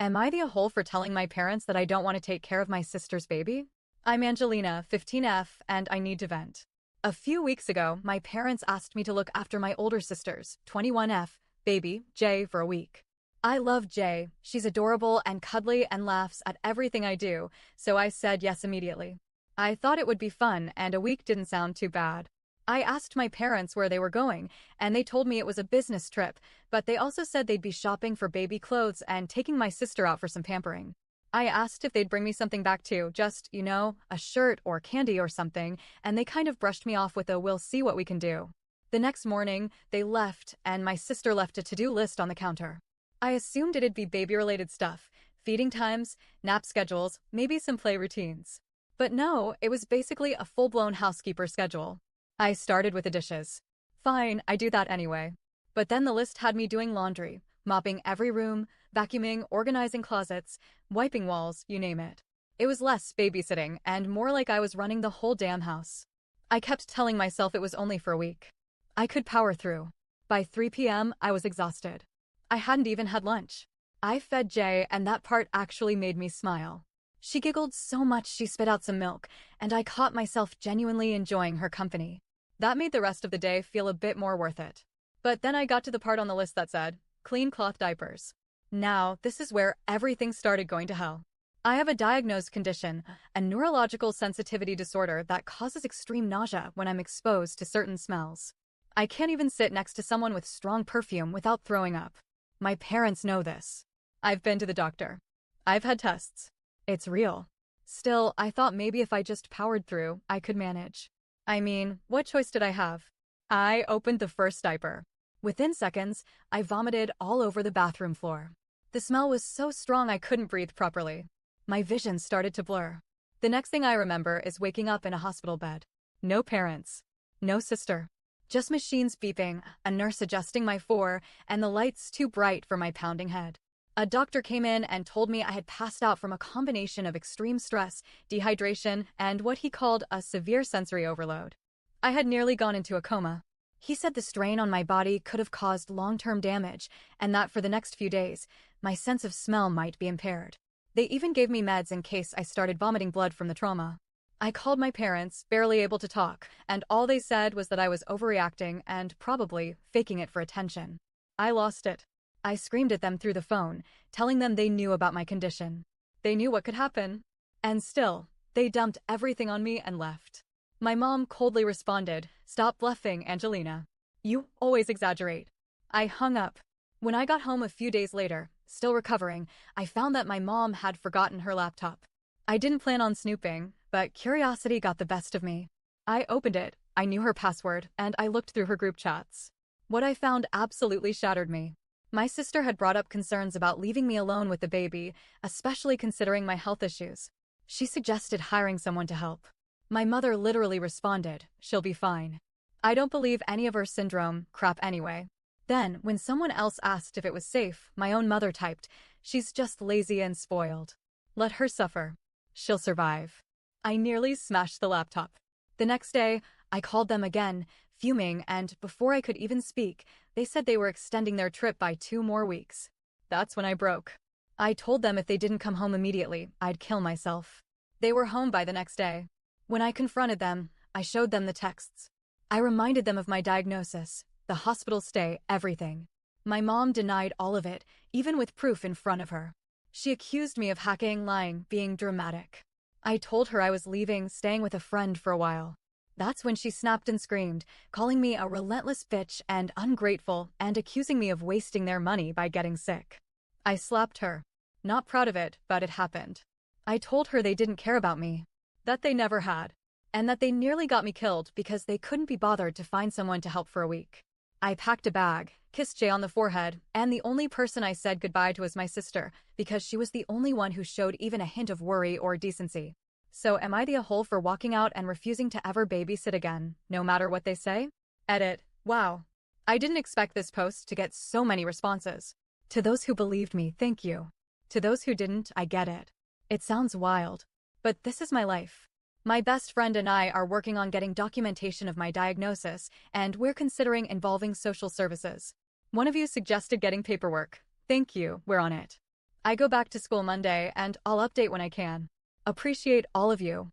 Am I the a-hole for telling my parents that I don't want to take care of my sister's baby? I'm Angelina, 15F, and I need to vent. A few weeks ago, my parents asked me to look after my older sister's, 21F, baby, Jay, for a week. I love Jay. She's adorable and cuddly and laughs at everything I do, so I said yes immediately. I thought it would be fun, and a week didn't sound too bad. I asked my parents where they were going, and they told me it was a business trip, but they also said they'd be shopping for baby clothes and taking my sister out for some pampering. I asked if they'd bring me something back too, just, a shirt or candy or something, and they kind of brushed me off with a "we'll see what we can do." The next morning, they left, and my sister left a to-do list on the counter. I assumed it'd be baby-related stuff, feeding times, nap schedules, maybe some play routines. But no, it was basically a full-blown housekeeper schedule. I started with the dishes. Fine, I do that anyway. But then the list had me doing laundry, mopping every room, vacuuming, organizing closets, wiping walls, you name it. It was less babysitting and more like I was running the whole damn house. I kept telling myself it was only for a week. I could power through. By 3 p.m., I was exhausted. I hadn't even had lunch. I fed Jay, and that part actually made me smile. She giggled so much she spit out some milk, and I caught myself genuinely enjoying her company. That made the rest of the day feel a bit more worth it. But then I got to the part on the list that said, clean cloth diapers. Now, this is where everything started going to hell. I have a diagnosed condition, a neurological sensitivity disorder that causes extreme nausea when I'm exposed to certain smells. I can't even sit next to someone with strong perfume without throwing up. My parents know this. I've been to the doctor. I've had tests. It's real. Still, I thought maybe if I just powered through, I could manage. I mean, what choice did I have? I opened the first diaper. Within seconds, I vomited all over the bathroom floor. The smell was so strong I couldn't breathe properly. My vision started to blur. The next thing I remember is waking up in a hospital bed. No parents. No sister. Just machines beeping, a nurse adjusting my four, and the lights too bright for my pounding head. A doctor came in and told me I had passed out from a combination of extreme stress, dehydration, and what he called a severe sensory overload. I had nearly gone into a coma. He said the strain on my body could have caused long-term damage, and that for the next few days, my sense of smell might be impaired. They even gave me meds in case I started vomiting blood from the trauma. I called my parents, barely able to talk, and all they said was that I was overreacting and probably faking it for attention. I lost it. I screamed at them through the phone, telling them they knew about my condition. They knew what could happen. And still, they dumped everything on me and left. My mom coldly responded, "Stop bluffing, Angelina. You always exaggerate." I hung up. When I got home a few days later, still recovering, I found that my mom had forgotten her laptop. I didn't plan on snooping, but curiosity got the best of me. I opened it, I knew her password, and I looked through her group chats. What I found absolutely shattered me. My sister had brought up concerns about leaving me alone with the baby, especially considering my health issues. She suggested hiring someone to help. My mother literally responded, "She'll be fine." I don't believe any of her syndrome crap anyway. Then, when someone else asked if it was safe, my own mother typed, "She's just lazy and spoiled. Let her suffer. She'll survive." I nearly smashed the laptop. The next day, I called them again, fuming, and before I could even speak, they said they were extending their trip by 2 more weeks. That's when I broke. I told them if they didn't come home immediately, I'd kill myself. They were home by the next day. When I confronted them, I showed them the texts. I reminded them of my diagnosis, the hospital stay, everything. My mom denied all of it, even with proof in front of her. She accused me of hacking, lying, being dramatic. I told her I was leaving, staying with a friend for a while. That's when she snapped and screamed, calling me a relentless bitch and ungrateful and accusing me of wasting their money by getting sick. I slapped her. Not proud of it, but it happened. I told her they didn't care about me. That they never had. And that they nearly got me killed because they couldn't be bothered to find someone to help for a week. I packed a bag, kissed Jay on the forehead, and the only person I said goodbye to was my sister, because she was the only one who showed even a hint of worry or decency. So am I the a-hole for walking out and refusing to ever babysit again, no matter what they say? Edit. Wow. I didn't expect this post to get so many responses. To those who believed me, thank you. To those who didn't, I get it. It sounds wild. But this is my life. My best friend and I are working on getting documentation of my diagnosis, and we're considering involving social services. One of you suggested getting paperwork. Thank you, we're on it. I go back to school Monday and I'll update when I can. Appreciate all of you.